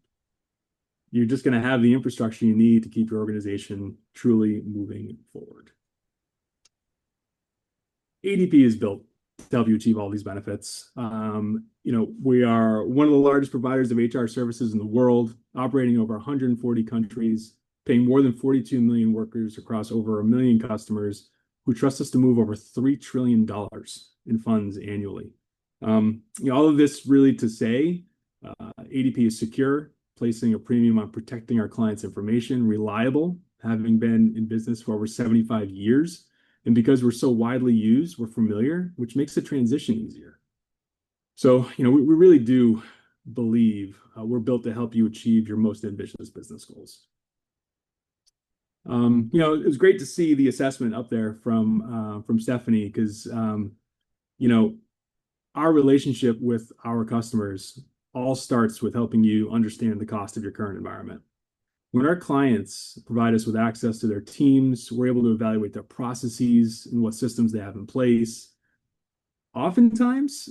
you're just going to have the infrastructure you need to keep your organization truly moving forward. ADP is built to help you achieve all these benefits. We are one of the largest providers of HR services in the world, operating over 140 countries, paying more than 42 million workers across over 1 million customers who trust us to move over $3 trillion in funds annually. All of this really to say, ADP is secure, placing a premium on protecting our clients' information, reliable, having been in business for over 75 years. And because we're so widely used, we're familiar, which makes the transition easier. So, we really do believe we're built to help you achieve your most ambitious business goals. It was great to see the assessment up there from Stephanie, because, our relationship with our customers all starts with helping you understand the cost of your current environment. When our clients provide us with access to their teams, we're able to evaluate their processes and what systems they have in place. Oftentimes,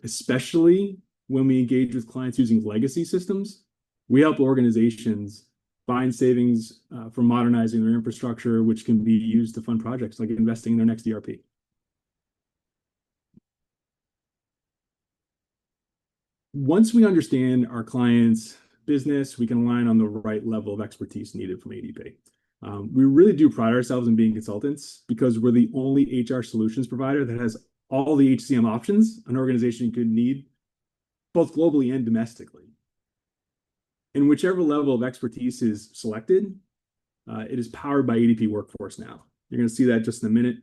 especially when we engage with clients using legacy systems, we help organizations find savings from modernizing their infrastructure, which can be used to fund projects like investing in their next ERP. Once we understand our clients' business, we can align on the right level of expertise needed from ADP. We really do pride ourselves in being consultants because we're the only HR solutions provider that has all the HCM options an organization could need, both globally and domestically. And whichever level of expertise is selected, it is powered by ADP Workforce Now. You're going to see that just in a minute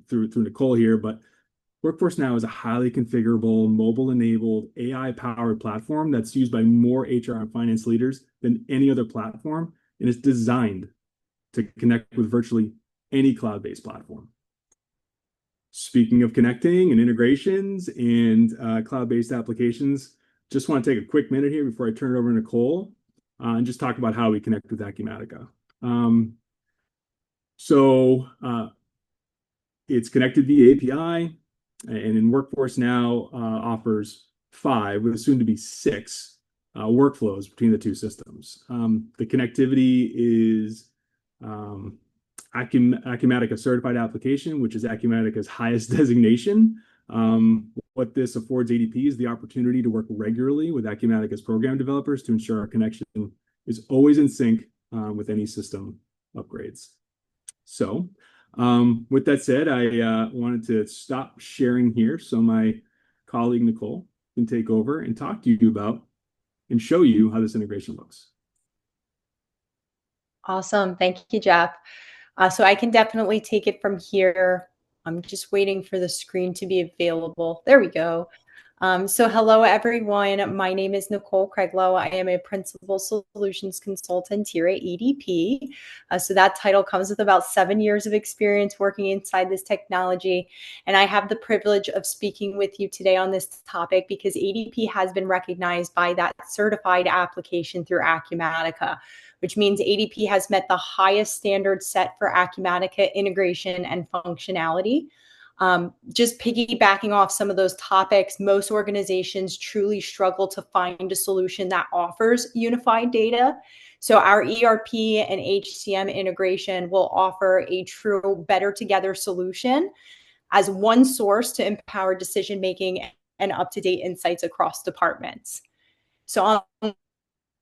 through Nicole here, but Workforce Now is a highly configurable, mobile-enabled, AI-powered platform that's used by more HR and finance leaders than any other platform, and it's designed to connect with virtually any cloud-based platform. Speaking of connecting and integrations and cloud-based applications, just want to take a quick minute here before I turn it over to Nicole and just talk about how we connect with Acumatica. It's connected via API. And in Workforce Now offers 5, with soon to be 6 workflows between the two systems. The connectivity is Acumatica certified application, which is Acumatica's highest designation. What this affords ADP is the opportunity to work regularly with Acumatica's program developers to ensure our connection is always in sync with any system upgrades. So with that said, I wanted to stop sharing here so my colleague Nicole can take over and talk to you about and show you how this integration looks. Awesome. Thank you, Jeff. So I can definitely take it from here. I'm just waiting for the screen to be available. There we go. So hello, everyone. My name is Nicole Craiglow. I am a Principal Solutions Consultant here at EDP. So that title comes with about 7 years of experience working inside this technology. And I have the privilege of speaking with you today on this topic because ADP has been recognized by that certified application through Acumatica, which means ADP has met the highest standards set for Acumatica integration and functionality. Just piggybacking off some of those topics, most organizations truly struggle to find a solution that offers unified data. So our ERP and HCM integration will offer a true better together solution as one source to empower decision-making and up-to-date insights across departments. So on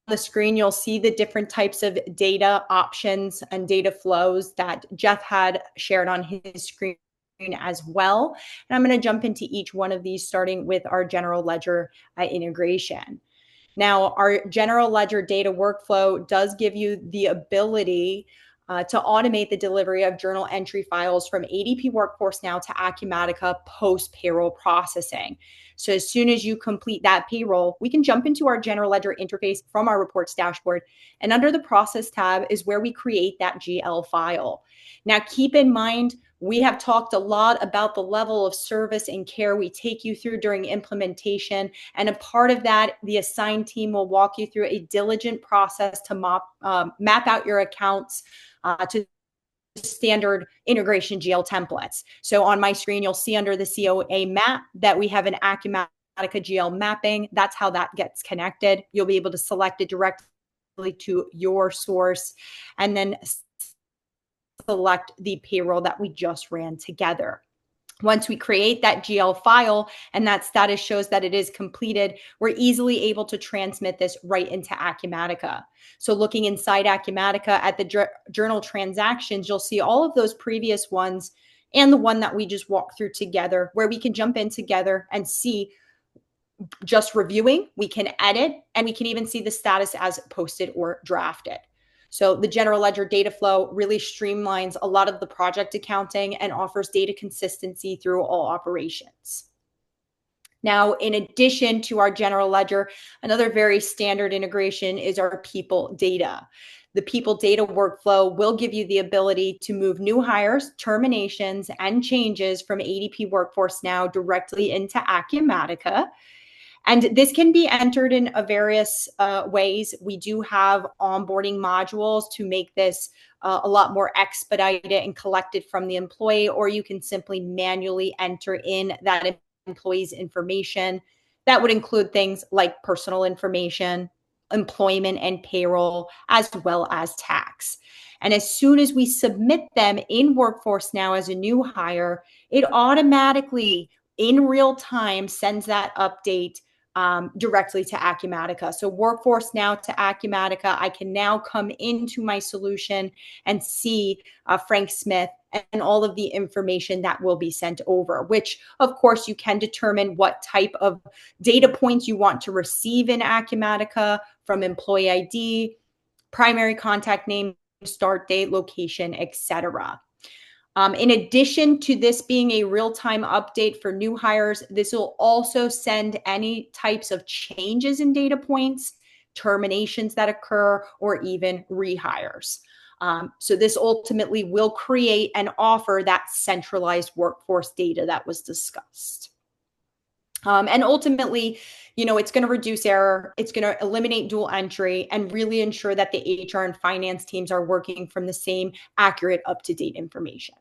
the screen, you'll see the different types of data options and data flows that Jeff had shared on his screen as well. And I'm going to jump into each one of these, starting with our general ledger integration. Now, our general ledger data workflow does give you the ability to automate the delivery of journal entry files from ADP Workforce Now to Acumatica post-payroll processing. So as soon as you complete that payroll, we can jump into our general ledger interface from our reports dashboard. And under the process tab is where we create that GL file. Now, keep in mind, we have talked a lot about the level of service and care we take you through during implementation. And a part of that, the assigned team will walk you through a diligent process to map out your accounts to standard integration GL templates. So on my screen, you'll see under the COA map that we have an Acumatica GL mapping. That's how that gets connected. You'll be able to select it directly to your source and then select the payroll that we just ran together. Once we create that GL file and that status shows that it is completed, we're easily able to transmit this right into Acumatica. So looking inside Acumatica at the journal transactions, you'll see all of those previous ones and the one that we just walked through together, where we can jump in together and see just reviewing, we can edit, and we can even see the status as posted or drafted. So the general ledger data flow really streamlines a lot of the project accounting and offers data consistency through all operations. Now, in addition to our general ledger, another very standard integration is our people data. The people data workflow will give you the ability to move new hires, terminations, and changes from ADP Workforce Now directly into Acumatica. And this can be entered in various ways. We do have onboarding modules to make this a lot more expedited and collected from the employee, or you can simply manually enter in that employee's information. That would include things like personal information, employment and payroll, as well as tax. And as soon as we submit them in Workforce Now as a new hire, it automatically, in real time, sends that update directly to Acumatica. So Workforce Now to Acumatica, I can now come into my solution and see Frank Smith and all of the information that will be sent over, which of course you can determine what type of data points you want to receive in Acumatica, from employee ID, primary contact name, start date, location, etc. In addition to this being a real-time update for new hires, this will also send any types of changes in data points, terminations that occur, or even rehires. So this ultimately will create and offer that centralized workforce data that was discussed. And ultimately, it's going to reduce error. It's going to eliminate dual entry and really ensure that the HR and finance teams are working from the same accurate, up-to-date information.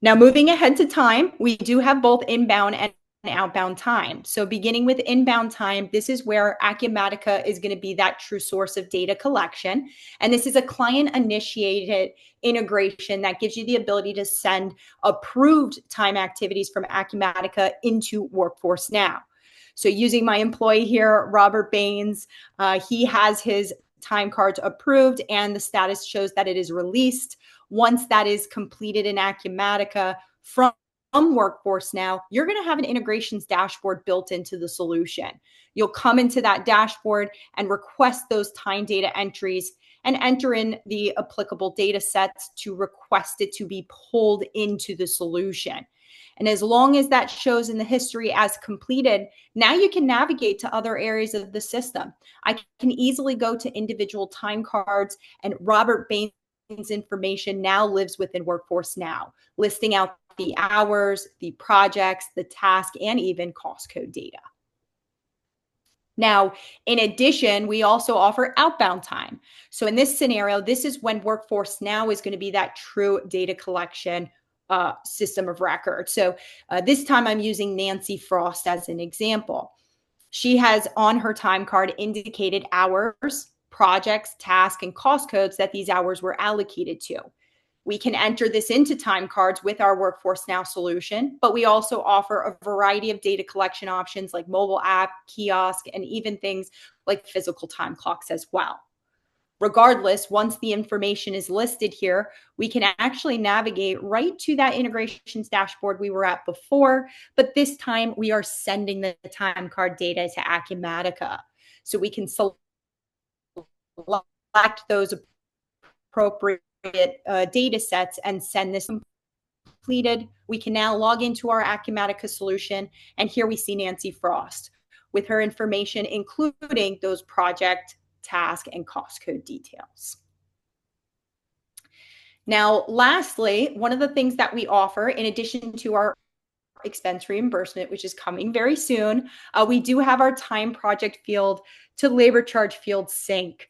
Now, moving ahead to time, we do have both inbound and outbound time. So beginning with inbound time, this is where Acumatica is going to be that true source of data collection. And this is a client initiated integration that gives you the ability to send approved time activities from Acumatica into Workforce Now. So using my employee here, Robert Baines, he has his time cards approved and the status shows that it is released. Once that is completed in Acumatica from Workforce Now, you're going to have an integrations dashboard built into the solution. You'll come into that dashboard and request those time data entries and enter in the applicable data sets to request it to be pulled into the solution. And as long as that shows in the history as completed, now you can navigate to other areas of the system. I can easily go to individual time cards, and Robert Baines' information now lives within Workforce Now, listing out the hours, the projects, the task, and even cost code data. Now, in addition, we also offer outbound time. So in this scenario, this is when Workforce Now is going to be that true data collection system of record. So this time I'm using Nancy Frost as an example. She has on her time card indicated hours, projects, tasks, and cost codes that these hours were allocated to. We can enter this into time cards with our Workforce Now solution, but we also offer a variety of data collection options like mobile app, kiosk, and even things like physical time clocks as well. Regardless, once the information is listed here, we can actually navigate right to that integrations dashboard we were at before, but this time we are sending the time card data to Acumatica. So we can select those appropriate data sets and send this completed. We can now log into our Acumatica solution, and here we see Nancy Frost with her information, including those project, task, and cost code details. Now, lastly, one of the things that we offer, in addition to our expense reimbursement, which is coming very soon, we do have our time project field to labor charge field sync.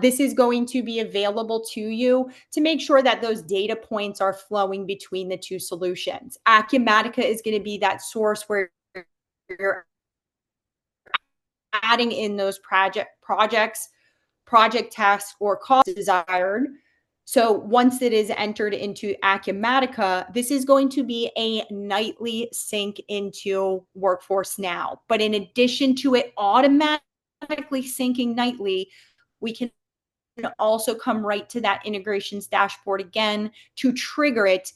This is going to be available to you to make sure that those data points are flowing between the two solutions. Acumatica is going to be that source where you're adding in those projects, project tasks, or costs desired. So once it is entered into Acumatica, this is going to be a nightly sync into Workforce Now. But in addition to it automatically syncing nightly, we can also come right to that integrations dashboard again to trigger it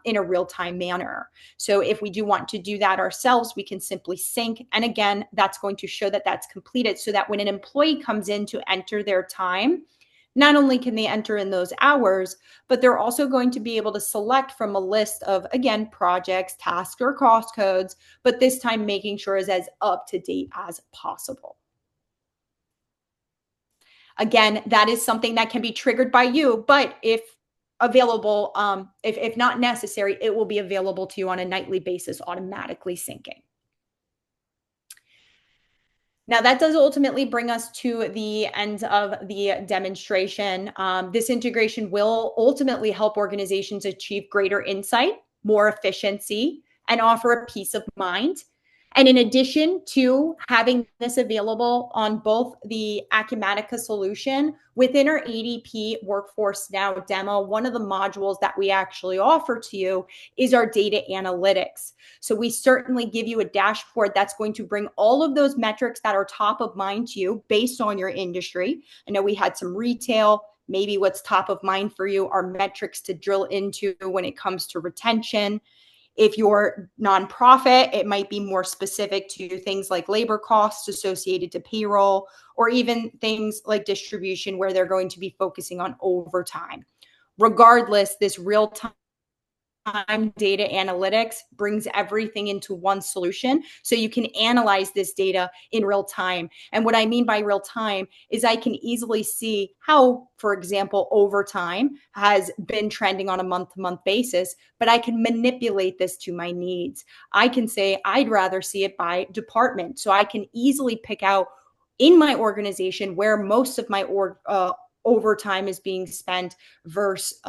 in a real-time manner. So if we do want to do that ourselves, we can simply sync. And again, that's going to show that that's completed so that when an employee comes in to enter their time, not only can they enter in those hours, but they're also going to be able to select from a list of, again, projects, tasks, or cost codes, but this time making sure is as up to date as possible. Again, that is something that can be triggered by you, but if available, if not necessary, it will be available to you on a nightly basis, automatically syncing. Now, that does ultimately bring us to the end of the demonstration. This integration will ultimately help organizations achieve greater insight, more efficiency, and offer a peace of mind. And in addition to having this available on both the Acumatica solution within our ADP Workforce Now demo, one of the modules that we actually offer to you is our data analytics. So we certainly give you a dashboard that's going to bring all of those metrics that are top of mind to you based on your industry. I know we had some retail. Maybe what's top of mind for you are metrics to drill into when it comes to retention. If you're nonprofit, it might be more specific to things like labor costs associated to payroll, or even things like distribution where they're going to be focusing on overtime. Regardless, this real-time data analytics brings everything into one solution so you can analyze this data in real time. And what I mean by real time is I can easily see how, for example, overtime has been trending on a month-to-month basis, but I can manipulate this to my needs. I can say I'd rather see it by department, so I can easily pick out in my organization where most of my overtime is being spent versus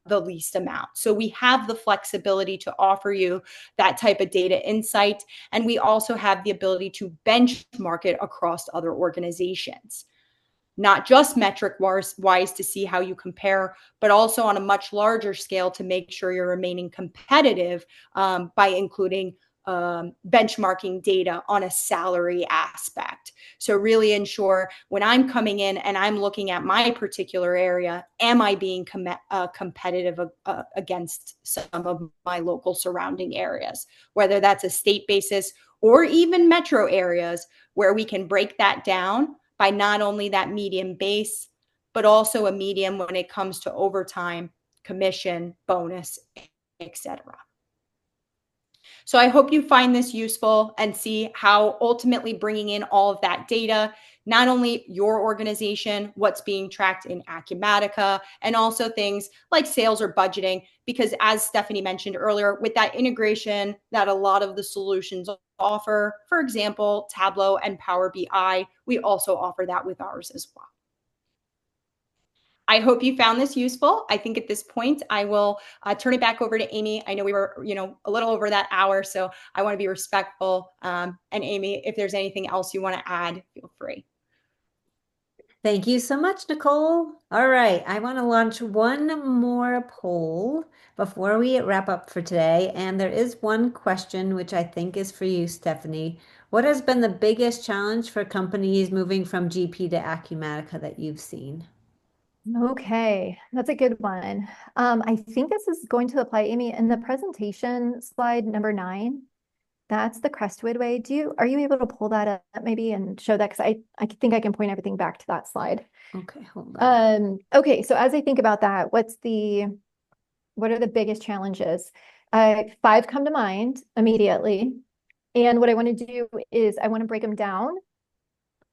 the least amount. So we have the flexibility to offer you that type of data insight. And we also have the ability to benchmark it across other organizations, not just metric wise to see how you compare, but also on a much larger scale to make sure you're remaining competitive by including benchmarking data on a salary aspect. So really ensure when I'm coming in and I'm looking at my particular area, am I being competitive against some of my local surrounding areas, whether that's a state basis or even metro areas, where we can break that down by not only that median base, but also a median when it comes to overtime, commission, bonus, etc. So I hope you find this useful and see how ultimately bringing in all of that data, not only your organization, what's being tracked in Acumatica, and also things like sales or budgeting, because as Stephanie mentioned earlier, with that integration that a lot of the solutions offer, for example, Tableau and Power BI, we also offer that with ours as well. I hope you found this useful. I think at this point, I will turn it back over to Amy. I know we were, a little over that hour, so I want to be respectful. And Amy, if there's anything else you want to add, feel free. Thank you so much, Nicole. All right, I want to launch one more poll before we wrap up for today. And there is one question which I think is for you, Stephanie. What has been the biggest challenge for companies moving from GP to Acumatica that you've seen? Okay, that's a good one. I think this is going to apply, Amy, in the presentation slide number 9. That's the Crestwood way. Are you able to pull that up maybe and show that? Because I think I can point everything back to that slide. Okay, hold on. Okay, so as I think about that, what are the biggest challenges? 5 come to mind immediately. And what I want to do is I want to break them down,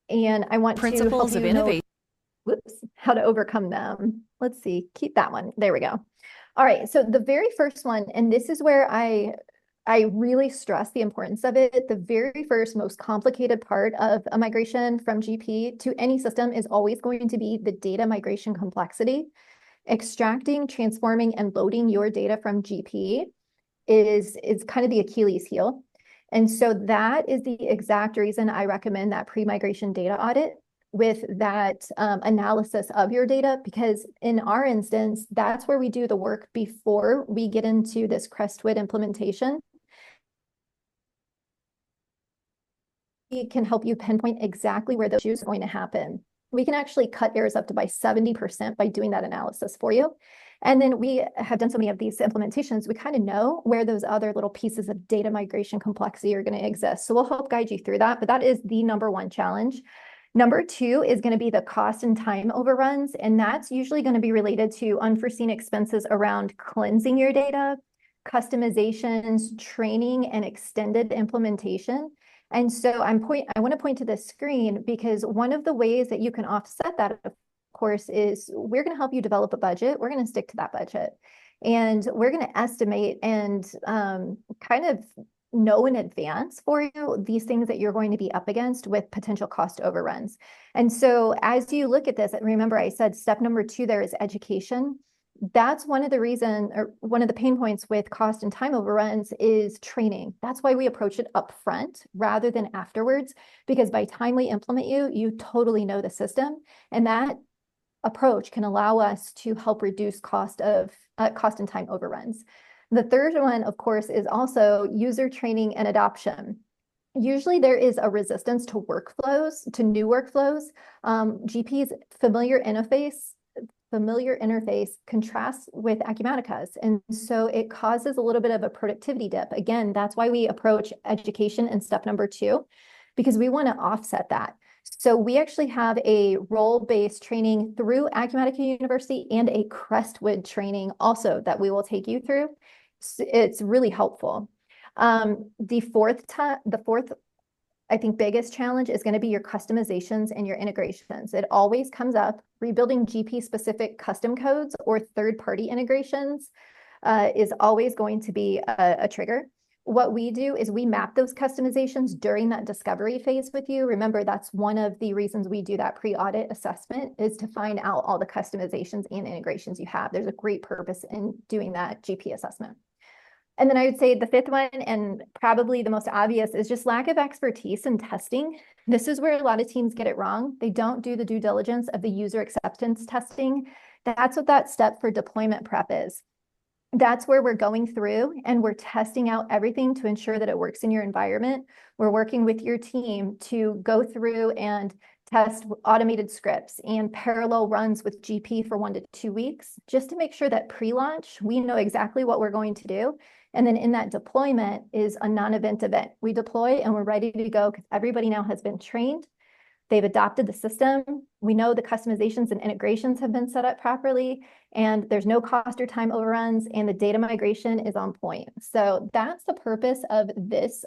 and I want Principles to of help you know innovation. how to overcome them. Let's see, keep that one. There we go. All right, so the very first one, and this is where I really stress the importance of it. The very first, most complicated part of a migration from GP to any system is always going to be the data migration complexity. Extracting, transforming, and loading your data from GP is kind of the Achilles heel. And so that is the exact reason I recommend that pre-migration data audit with that analysis of your data, because in our instance, that's where we do the work before we get into this Crestwood implementation. We can help you pinpoint exactly where those issues are going to happen. We can actually cut errors up to by 70% by doing that analysis for you. And then we have done so many of these implementations, we kind of know where those other little pieces of data migration complexity are going to exist. So we'll help guide you through that, but that is the number 1 challenge. Number 2 is going to be the cost and time overruns, and that's usually going to be related to unforeseen expenses around cleansing your data, customizations, training, and extended implementation. And so I want to point to this screen because one of the ways that you can offset that, of course, is we're going to help you develop a budget. We're going to stick to that budget, and we're going to estimate and kind of know in advance for you these things that you're going to be up against with potential cost overruns. And so as you look at this, remember I said step number 2 there is education. That's one of the pain points with cost and time overruns is training. That's why we approach it up front rather than afterwards, because by the time we implement you totally know the system, and that approach can allow us to help reduce cost and time overruns. The third one, of course, is also user training and adoption. Usually there is a resistance to new workflows. GP's familiar interface contrasts with Acumatica's. And so it causes a little bit of a productivity dip. Again, that's why we approach education in step number 2, because we want to offset that. So we actually have a role-based training through Acumatica University and a Crestwood training also that we will take you through. It's really helpful. The fourth, I think, biggest challenge is going to be your customizations and your integrations. It always comes up. Rebuilding GP-specific custom codes or third-party integrations is always going to be a trigger. what we do is we map those customizations during that discovery phase with you. Remember, that's one of the reasons we do that pre-audit assessment, is to find out all the customizations and integrations you have. There's a great purpose in doing that GP assessment. And then I would say the fifth one, and probably the most obvious, is just lack of expertise in testing. This is where a lot of teams get it wrong. They don't do the due diligence of the user acceptance testing. That's what that step for deployment prep is. That's where we're going through and we're testing out everything to ensure that it works in your environment. We're working with your team to go through and test automated scripts and parallel runs with GP for 1 to 2 weeks, just to make sure that pre-launch, we know exactly what we're going to do. And then in that deployment is a non-event event. We deploy and we're ready to go because everybody now has been trained. They've adopted the system. We know the customizations and integrations have been set up properly, and there's no cost or time overruns, and the data migration is on point. So that's the purpose of this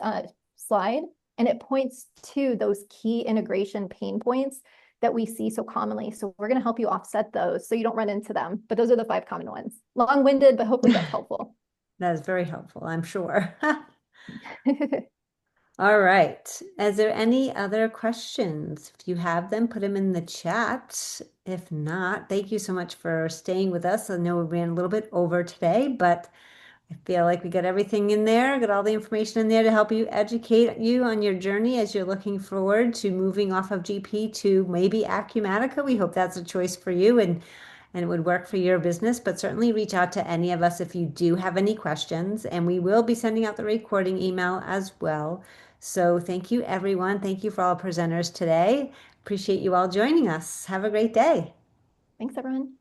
slide, and it points to those key integration pain points that we see so commonly. So we're going to help you offset those so you don't run into them. But those are the 5 common ones. Long-winded, but hopefully that's helpful. That is very helpful, I'm sure. All right. Is there any other questions? If you have them, put them in the chat. If not, thank you so much for staying with us. I know we ran a little bit over today, but I feel like we got everything in there, got all the information in there to help you educate you on your journey as you're looking forward to moving off of GP to maybe Acumatica. We hope that's a choice for you and it would work for your business, but certainly reach out to any of us if you do have any questions, and we will be sending out the recording email as well. So thank you, everyone. Thank you for all presenters today. Appreciate you all joining us. Have a great day. Thanks, everyone.